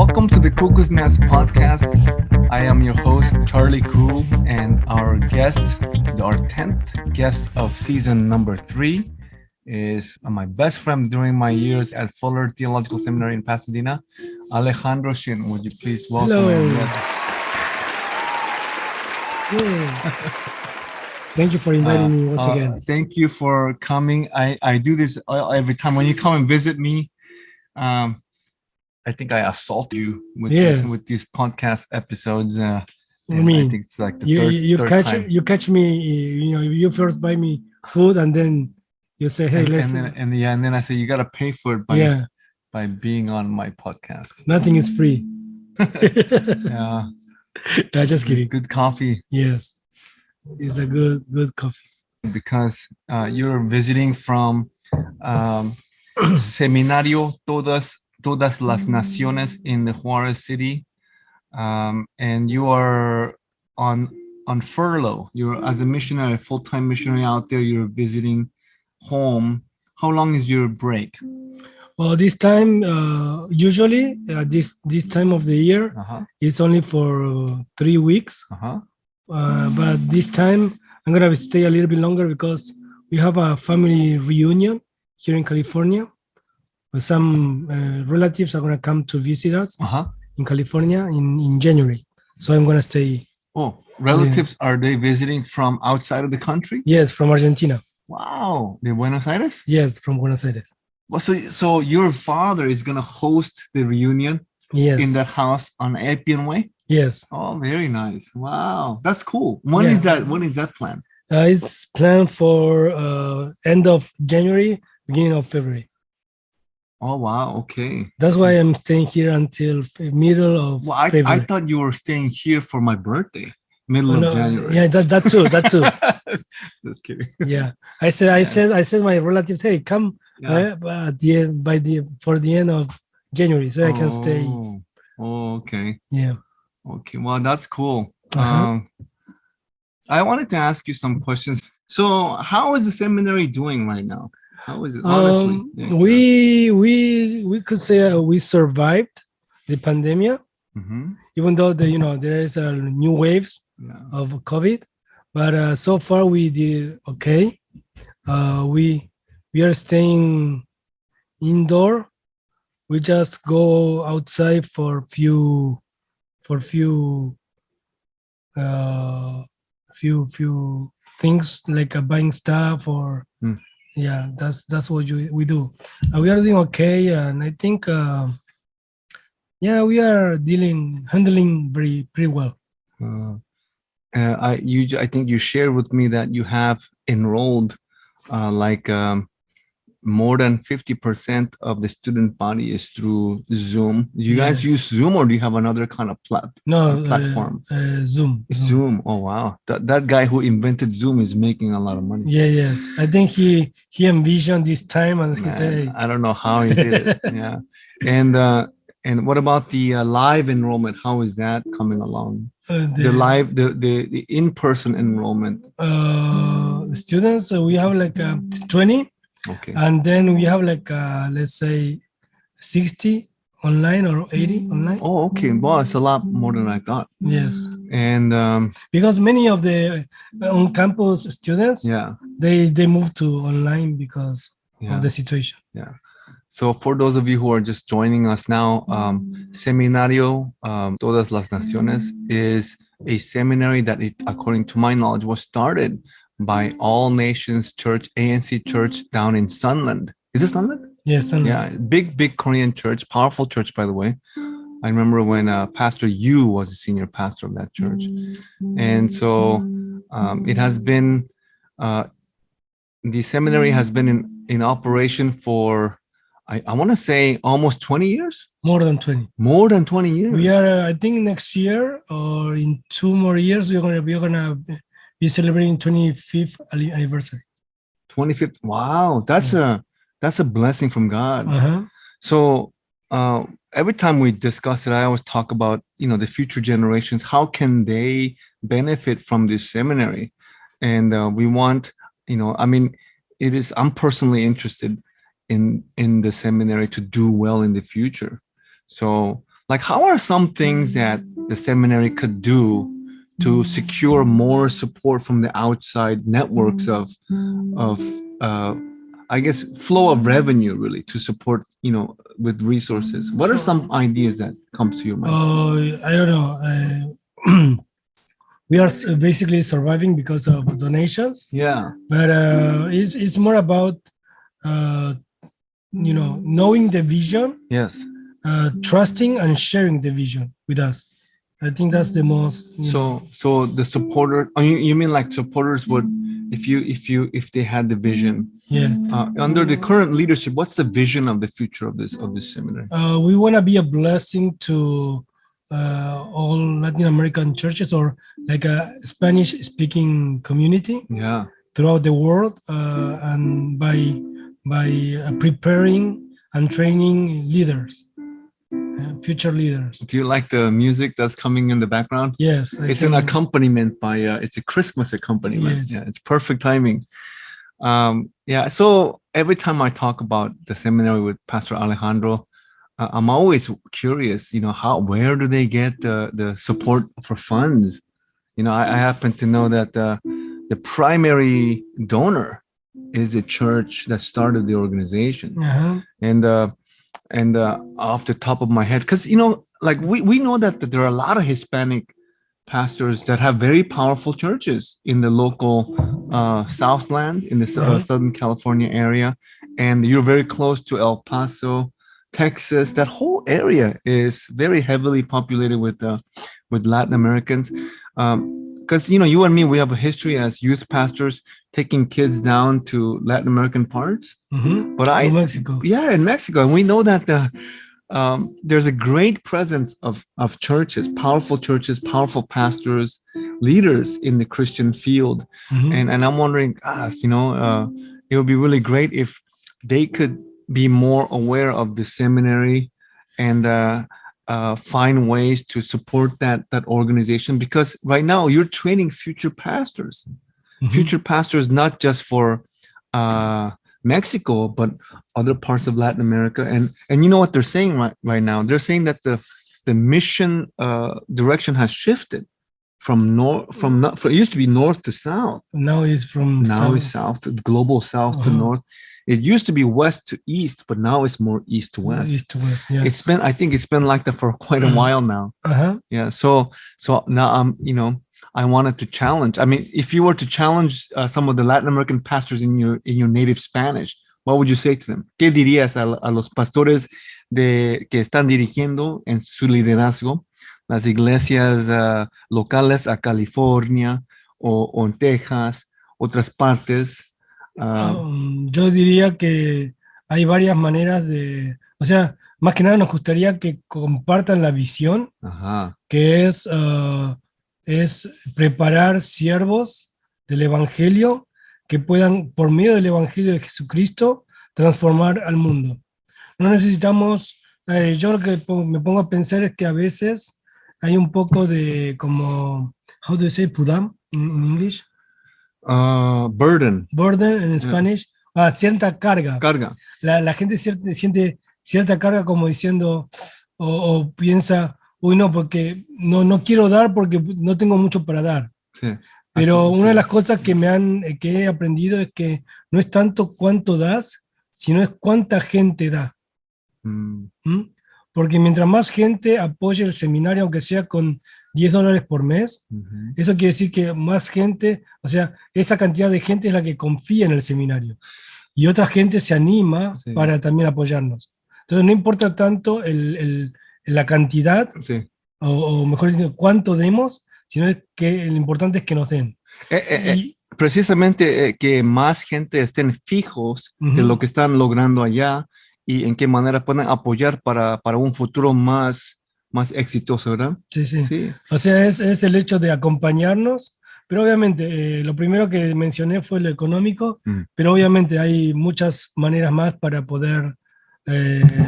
Welcome to the Cuckoo's Nest podcast. I am your host, Charlie Cool, and our guest, our 10th guest of season number 3, is my best friend during my years at Fuller Theological Seminary in Pasadena, Alejandro Shin. Would you please welcome him? Yes. Thank you for inviting me once again. Thank you for coming. I do this every time when you come and visit me. I think I assault you with these podcast episodes. I think it's like the third time. You catch me. You first buy me food, and then you say, "Hey, and then I say you gotta pay for it by being on my podcast. Nothing is free." Yeah. No, just kidding. Good coffee. Yes, it's a good coffee. Because you're visiting from Seminario Todas las Naciones in the Juarez City, and you are on furlough. You're as a missionary, full-time missionary out there. You're visiting home. How long is your break? Well, this time, usually this time of the year, it's only for 3 weeks. But this time, I'm gonna stay a little bit longer because we have a family reunion here in California. Some relatives are gonna come to visit us in California in January. So I'm gonna stay. Oh, relatives, are they visiting from outside of the country? Yes, from Argentina. Wow, de Buenos Aires? Yes, from Buenos Aires. Well, so your father is gonna host the reunion in that house on Appian Way? Yes. Oh, very nice. Wow, that's cool. When is that planned? It's planned for end of January, beginning of February. Oh, wow. Okay. That's why I'm staying here until middle of February. I thought you were staying here for my birthday, middle of January. Yeah, that too. Just kidding. Yeah, I said my relatives, hey, come for the end of January, so I can stay. Oh, okay. Yeah. Okay. Well, that's cool. I wanted to ask you some questions. So, how is the seminary doing right now? How is it? Honestly, we could say we survived the pandemic, even though there is new waves of COVID, but so far we did okay. We are staying indoor. We just go outside for few things like buying stuff or. Yeah, that's what we do. We are doing okay, and I think we are handling pretty well. I think you shared with me that you have enrolled more than 50% of the student body is through Zoom. Do you guys use Zoom, or do you have another kind of platform? Zoom. Zoom. Oh, wow. That guy who invented Zoom is making a lot of money. Yes. I think he envisioned this time, and I don't know how he did it. Yeah. And what about the live enrollment? How is that coming along? The in-person enrollment. Students, we have 20. Okay. And then we have let's say 60 online or 80 online. Oh, okay. Well, it's a lot more than I thought. Yes. And because many of the on-campus students, they move to online because of the situation. Yeah. So for those of you who are just joining us now, Seminario Todas las Naciones is a seminary that, according to my knowledge, was started by All Nations Church, ANC Church down in Sunland. Is it Sunland? Yes, Sunland. Yeah, big Korean church, powerful church, by the way. I remember when Pastor Yu was the senior pastor of that church. And so it has been, the seminary has been in operation for, I want to say almost 20 years? More than 20. More than 20 years. We are, I think next year or in 2 more years, we're gonna be celebrating 25th anniversary. 25th. Wow, that's a blessing from God. So every time we discuss it, I always talk about the future generations. How can they benefit from this seminary? And we want I'm personally interested in the seminary to do well in the future. So Like, how are some things that the seminary could do to secure more support from the outside networks of I guess flow of revenue, really, to support, with resources? What are some ideas that comes to your mind? I don't know. We are basically surviving because of donations. Yeah. But it's more about knowing the vision. Yes. Trusting and sharing the vision with us. I think that's the most. So the supporter. Oh, you mean like supporters would, if they had the vision. Yeah. Under the current leadership, what's the vision of the future of this seminary? We want to be a blessing to all Latin American churches, or like a Spanish-speaking community. Yeah. Throughout the world, and by preparing and training leaders. Future leaders. Do you like the music that's coming in the background? Yes. It's an accompaniment by, it's a Christmas accompaniment. Yes. Yeah, it's perfect timing. Yeah, so every time I talk about the seminary with Pastor Alejandro, I'm always curious, where do they get the support for funds? I happen to know that the primary donor is the church that started the organization. Uh-huh. And off the top of my head, because like we know that there are a lot of Hispanic pastors that have very powerful churches in the local Southland, in the Southern California area, and you're very close to El Paso, Texas. That whole area is very heavily populated with Latin Americans. Because you and me, we have a history as youth pastors taking kids down to Latin American parts. Mm-hmm. But in Mexico. Yeah, in Mexico, and we know that there's a great presence of churches, powerful pastors, leaders in the Christian field. Mm-hmm. And I'm wondering, it would be really great if they could be more aware of the seminary and find ways to support that organization, because right now you're training future pastors, not just for Mexico, but other parts of Latin America. And you know what they're saying right now? They're saying that the mission direction has shifted from it used to be north to south. Now it's south, to global south to north. It used to be west to east, but now it's more east to west. East to west, yes. I think it's been like that for quite a while now. Yeah. So now I wanted to challenge. I mean, if you were to challenge some of the Latin American pastors in your native Spanish, what would you say to them? ¿Qué dirías a los pastores que están dirigiendo en su liderazgo las iglesias locales a California o en Texas, otras partes? Yo diría que hay varias maneras o sea, más que nada nos gustaría que compartan la visión, que es preparar siervos del Evangelio que puedan, por medio del Evangelio de Jesucristo, transformar al mundo. No necesitamos, yo lo que me pongo a pensar es que a veces hay un poco de como, how do you say pudam in English? Burden in Spanish. Cierta carga. La gente siente cierta carga, como diciendo o piensa, uy, no, porque no quiero dar porque no tengo mucho para dar. Sí. Pero una de las cosas que he aprendido es que no es tanto cuánto das, sino es cuánta gente da. Porque mientras más gente apoye el seminario, aunque sea con $10 por mes, eso quiere decir que más gente, o sea, esa cantidad de gente es la que confía en el seminario. Y otra gente se anima para también apoyarnos. Entonces no importa tanto la cantidad, o mejor diciendo, cuánto demos, sino es que lo importante es que nos den. Precisamente que más gente estén fijos de lo que están logrando allá y en qué manera pueden apoyar para un futuro más exitoso, ¿verdad? Sí. O sea, es el hecho de acompañarnos, pero obviamente lo primero que mencioné fue lo económico, pero obviamente hay muchas maneras más para poder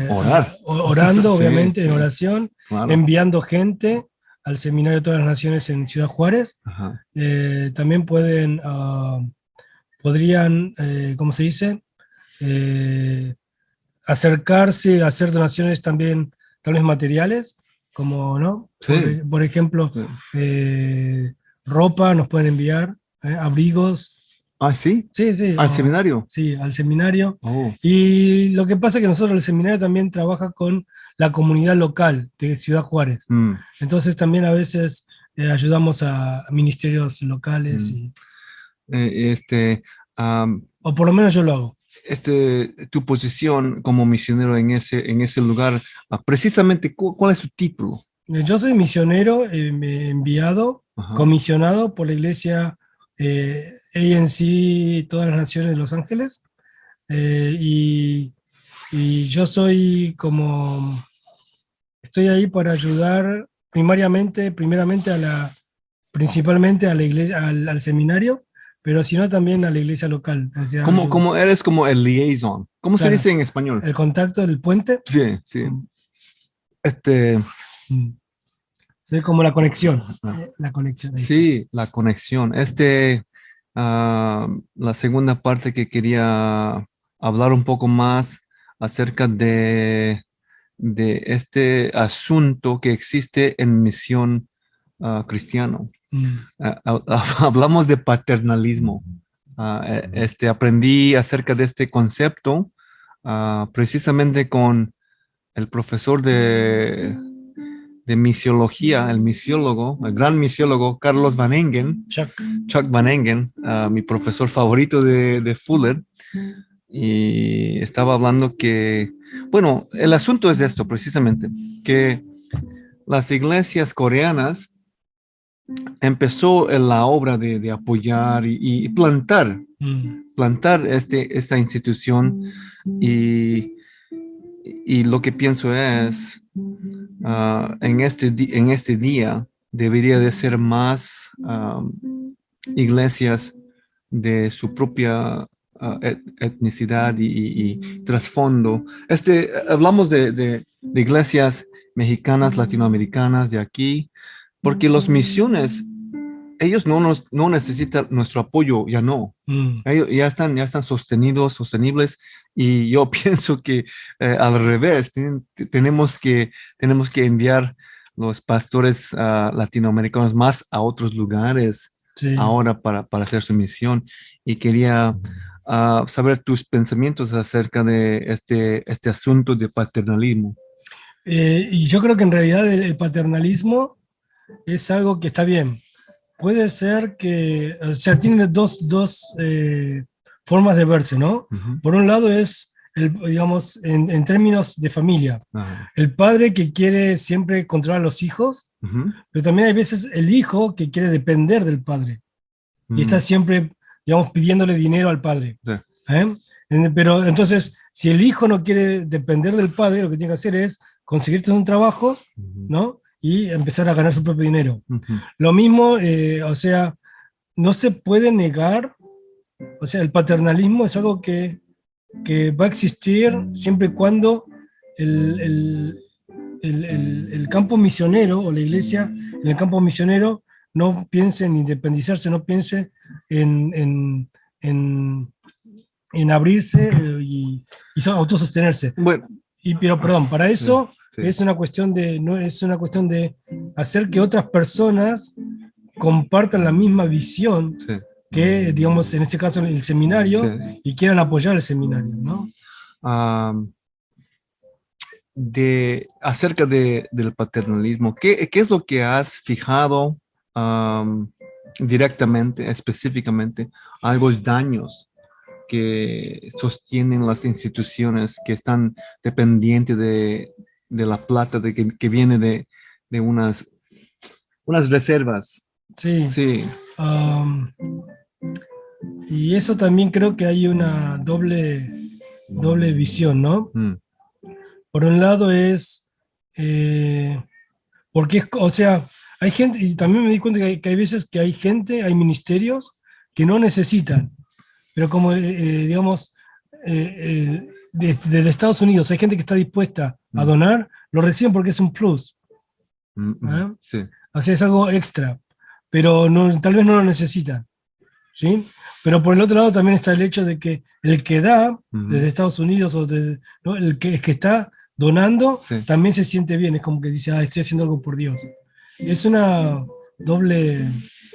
orar. Orando, obviamente, en oración, claro. Enviando gente al Seminario Todas las Naciones en Ciudad Juárez. También podrían, ¿cómo se dice? Acercarse a hacer donaciones también, tal vez materiales. como, ¿no? Sí. Por ejemplo, ropa nos pueden enviar, abrigos. Ah, sí. Sí, sí. Al seminario. Sí, al seminario. Oh. Y lo que pasa es que nosotros el seminario también trabaja con la comunidad local de Ciudad Juárez. Entonces también a veces ayudamos a ministerios locales. Y, o por lo menos yo lo hago. Tu posición como misionero en ese lugar, precisamente, ¿cuál es tu título? Yo soy misionero, enviado, comisionado por la iglesia E10, Todas las Naciones de Los Ángeles. Y yo soy como, estoy ahí para ayudar primeramente principalmente a la iglesia, al seminario, pero si no también a la iglesia local. O sea, ¿Cómo eres como el liaison? ¿Cómo se dice en español? El contacto del puente. Sí, sí. Soy como la conexión. La conexión. Sí, la conexión. La segunda parte que quería hablar un poco más acerca de este asunto que existe en misión cristiano. Hablamos de paternalismo. Aprendí acerca de este concepto precisamente con el profesor de misiología, el misiólogo, el gran misiólogo Carlos Van Engen, Chuck Van Engen, mi profesor favorito de Fuller, y estaba hablando que, bueno, el asunto es esto precisamente, que las iglesias coreanas empezó en la obra de apoyar y plantar esta institución y lo que pienso es en este día debería de ser más iglesias de su propia etnicidad y trasfondo. Hablamos de iglesias mexicanas, latinoamericanas de aquí, porque los misiones, ellos no necesitan nuestro apoyo, ya no. Ellos ya están sostenibles, y yo pienso que al revés, tenemos que enviar los pastores latinoamericanos más a otros lugares ahora para hacer su misión. Y quería saber tus pensamientos acerca de este asunto de paternalismo. Y yo creo que en realidad el paternalismo es algo que está bien. Puede ser que, o sea, tiene dos formas de verse, ¿no? Por un lado es, digamos, en términos de familia. El padre que quiere siempre controlar a los hijos, pero también hay veces el hijo que quiere depender del padre. Y está siempre, digamos, pidiéndole dinero al padre. Pero entonces, si el hijo no quiere depender del padre, lo que tiene que hacer es conseguirte un trabajo, ¿no? Y empezar a ganar su propio dinero. Lo mismo, o sea, no se puede negar, o sea, el paternalismo es algo que va a existir siempre y cuando el campo misionero o la iglesia en el campo misionero no piense en independizarse, no piense en abrirse y autosostenerse. Bueno, pero perdón, para eso es una cuestión de hacer que otras personas compartan la misma visión que, digamos, en este caso el seminario, y quieran apoyar el seminario, ¿no? Acerca del paternalismo, ¿qué es lo que has fijado directamente, específicamente, algunos daños que sostienen las instituciones que están dependientes de la plata que viene de unas reservas? Sí. Sí. Y eso también creo que hay una doble visión, ¿no? Por un lado es, porque es, o sea, hay gente, y también me di cuenta que hay veces que hay gente, hay ministerios que no necesitan, pero como, digamos, desde Estados Unidos hay gente que está dispuesta a donar, lo reciben porque es un plus. Sí. O sea, es algo extra, pero tal vez no lo necesitan, ¿sí? Pero por el otro lado también está el hecho de que el que da desde Estados Unidos, ¿no? el que está donando, también se siente bien. Es como que dice, estoy haciendo algo por Dios. Es una doble,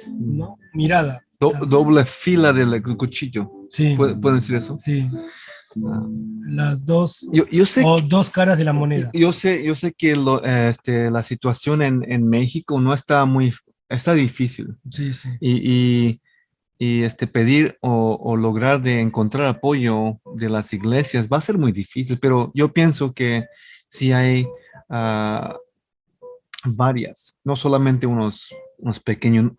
¿no?, mirada. Doble fila del cuchillo. Sí. ¿Pueden decir eso? Sí. Las dos, yo sé dos caras de la moneda. Yo sé que la situación en México no está difícil. Sí, sí. Y pedir o lograr de encontrar apoyo de las iglesias va a ser muy difícil, pero yo pienso que si hay varias, no solamente unos pequeño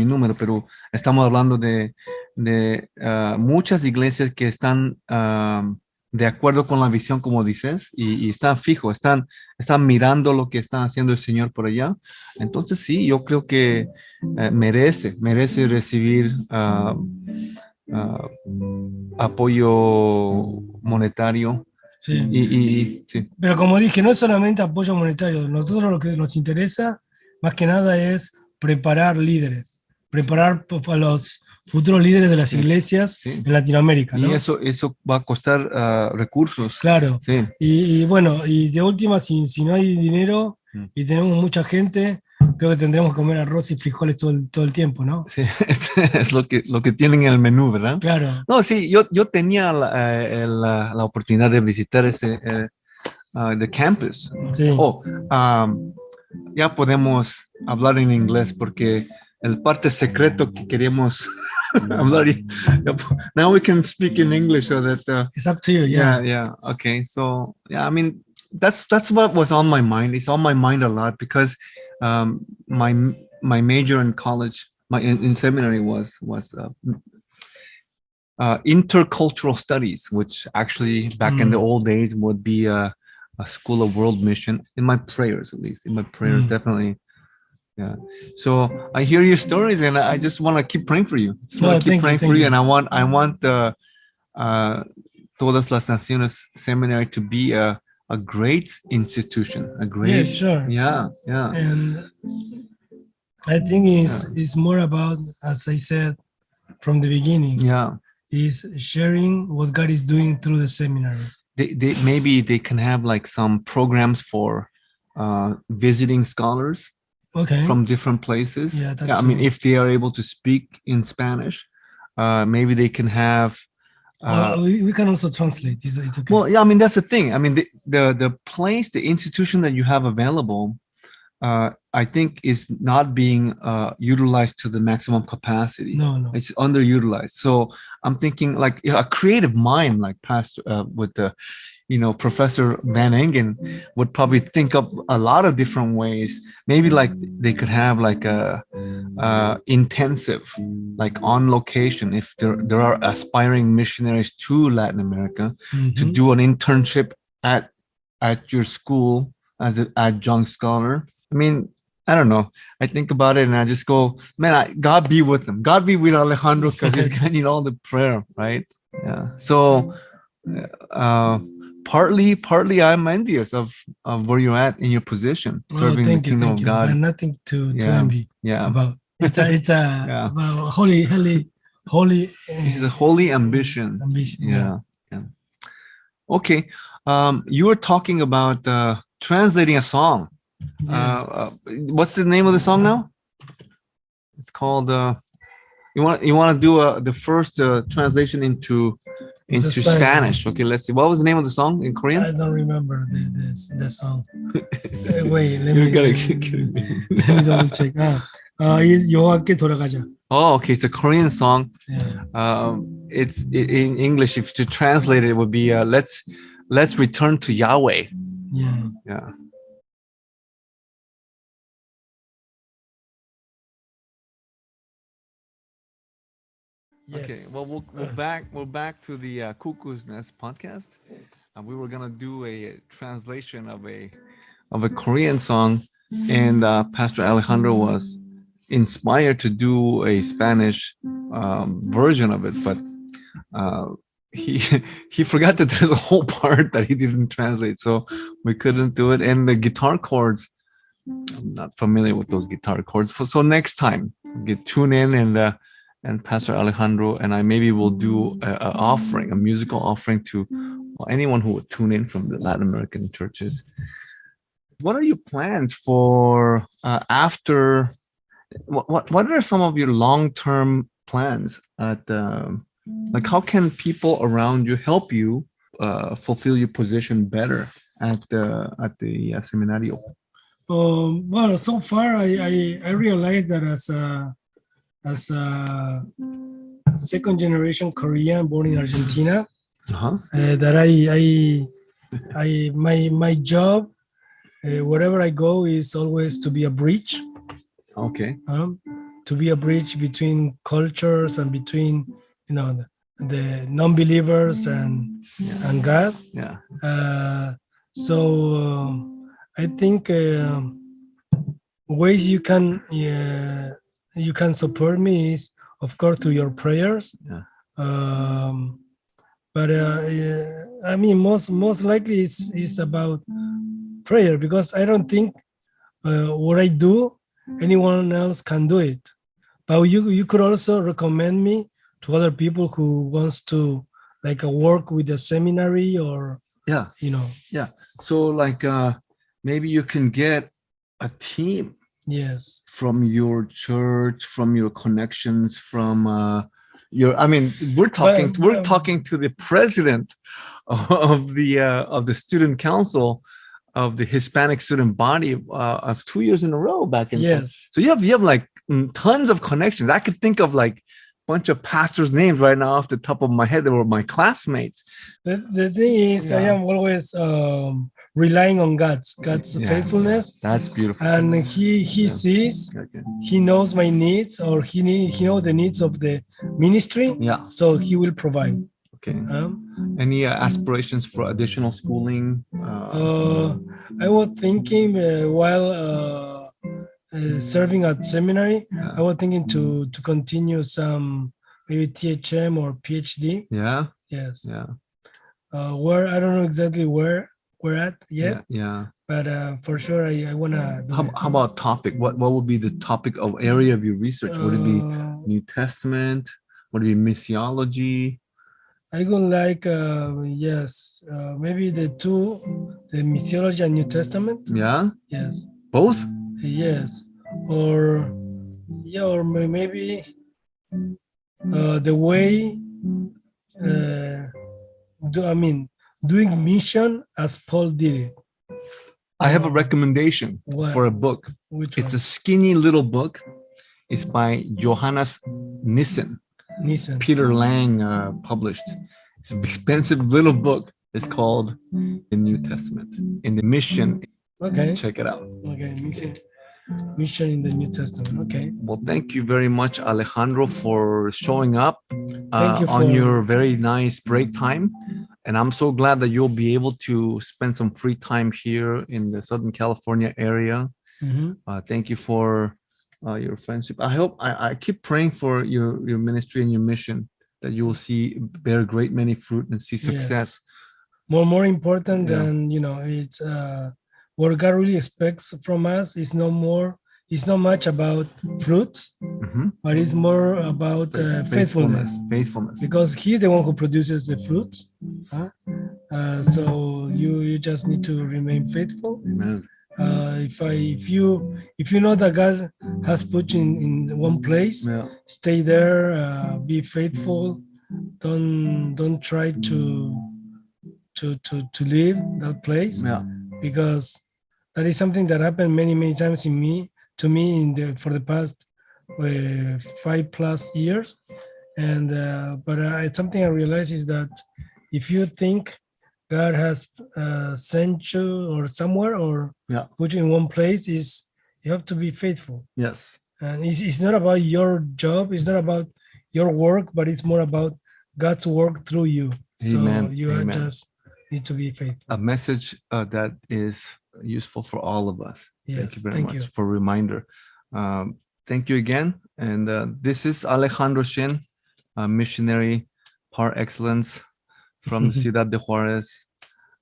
número, pero estamos hablando de muchas iglesias que están de acuerdo con la visión, como dices, y están fijos, están mirando lo que está haciendo el Señor por allá. Entonces sí, yo creo que merece recibir apoyo monetario. Sí. Sí. Pero como dije, no es solamente apoyo monetario. Nosotros lo que nos interesa más que nada es preparar líderes, preparar a los futuros líderes de las iglesias en Latinoamérica, ¿no? Y eso va a costar recursos. Claro. Sí. Y bueno, y de última, si no hay dinero y tenemos mucha gente, creo que tendremos que comer arroz y frijoles todo el tiempo, ¿no? Sí, es lo que tienen en el menú, ¿verdad? Claro. No, sí, yo tenía la oportunidad de visitar ese the campus. Sí. Ya podemos hablar en inglés porque el parte secreto que queríamos hablar. Now we can speak in English so that. It's up to you. Yeah. Yeah. Okay. So yeah, I mean that's what was on my mind. It's on my mind a lot because my major in college, in seminary was intercultural studies, which actually back in the old days would be a school of world mission. In my prayers, at least, definitely. Yeah. So I hear your stories, and I just want to keep praying for you. And I want the Todas las Naciones Seminary to be a great institution, a great. Yeah, sure. Yeah. And I think it's more about, as I said from the beginning. Yeah. Is sharing what God is doing through the seminary. Maybe they can have like some programs for visiting scholars from different places. Yeah, I mean, if they are able to speak in Spanish, maybe they can have. We can also translate. It's okay. Well, yeah, I mean that's the thing. I mean the place, the institution that you have available, I think is not being utilized to the maximum capacity. No. It's underutilized. So I'm thinking like a creative mind, like Pastor with the, Professor Van Engen would probably think up a lot of different ways. Maybe like they could have like a intensive, like on location, if there are aspiring missionaries to Latin America, to do an internship at your school as an adjunct scholar. I mean, I don't know. I think about it and I just go, man, God be with him. God be with Alejandro because he's getting all the prayer, right? Yeah. So partly I'm envious of where you're at in your position, serving the kingdom of God. But nothing to envy about. It's a about holy. It's a holy ambition. Yeah. Okay. You were talking about translating a song. What's the name of the song now? It's called you want to do the first translation into Spanish. Okay, let's see. What was the name of the song in Korean? I don't remember the song. Wait, let me double check. Is 여호와께 돌아가자. Oh, okay. It's a Korean song. It's in English. If to translate it, would be let's return to Yahweh. Yeah. Yes. Okay, well, we're back to the Cuckoo's Nest podcast. We were gonna do a translation of a Korean song, and Pastor Alejandro was inspired to do a Spanish version of it, but he forgot that there's a whole part that he didn't translate, so we couldn't do it. And the guitar chords, I'm not familiar with those guitar chords, so next time tune in and Pastor Alejandro and I maybe will do a musical offering to or anyone who would tune in from the Latin American churches. What are your plans for after? What are some of your long-term plans at like how can people around you help you fulfill your position better at the Seminario? Well, so far I realized that as a second generation Korean born in Argentina, that my job wherever I go is always to be a bridge. Okay. To be a bridge between cultures and between the non-believers and God. Yeah. So I think ways you can support me is, of course, through your prayers. Yeah. But I mean, most likely is about prayer, because I don't think what I do, anyone else can do it. But you could also recommend me to other people who wants to like work with the seminary or So like maybe you can get a team. Yes. From your church, from your connections, from we're talking to the president of the student council of the Hispanic student body of 2 years in a row back in. Yes. So you have like tons of connections. I could think of like a bunch of pastors' names right now off the top of my head. They were my classmates. The thing is, I am always relying on God's faithfulness. That's beautiful. And he sees, he knows my needs, or he knows the needs of the ministry. Yeah. So he will provide. Okay. Any aspirations for additional schooling? I was thinking while serving at seminary, I was thinking to continue some maybe THM or PhD. Yeah. Yes. Yeah. Where I don't know exactly where we're at yet. Yeah. But for sure, I wanna. How about topic? What would be the topic of area of your research? Would it be New Testament? Would it be missiology? I would like maybe the missiology and New Testament. Yeah. Yes. Both. Yes. Or maybe the way doing mission as Paul did it. I have a recommendation for a book. Which it's a skinny little book. It's by Johannes Nissen. Peter Lang published. It's an expensive little book. It's called The New Testament in the Mission. Okay. Check it out. Okay. Mission in the New Testament. Okay. Well, thank you very much, Alejandro, for showing up on your very nice break time. And I'm so glad that you'll be able to spend some free time here in the Southern California area. Mm-hmm. Thank you for your friendship. I hope I keep praying for your ministry and your mission, that you will bear great many fruit and see success. Yes. More important than it's what God really expects from us is no much about fruits, mm-hmm. but it's more about faithfulness. Because He's the one who produces the fruits. So you just need to remain faithful. Amen. If you know that God has put you in one place, stay there, be faithful. Don't try to leave that place, because that is something that happened many times to me for the past 5+ years. And but it's something I realized is that if you think God has sent you or somewhere or put you in one place, you have to be faithful. Yes. And it's not about your job, it's not about your work, but it's more about God's work through you. Amen. So you Amen. just need to be faithful. A message that is useful for all of us. Yes, thank you very much for a reminder. Thank you again. And this is Alejandro Shin, missionary par excellence from Ciudad de Juarez,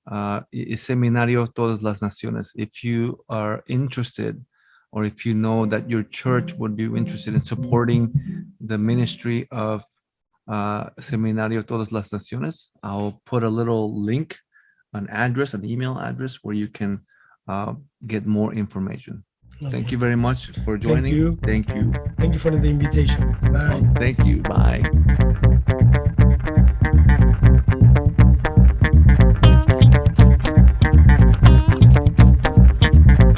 Seminario Todas las Naciones. If you are interested, or if you know that your church would be interested in supporting the ministry of Seminario Todas las Naciones. I'll put a little link, an address, an email address where you can get more information. Okay. Thank you very much for joining. Thank you. Thank you. Thank you for the invitation. Bye. Thank you. Bye.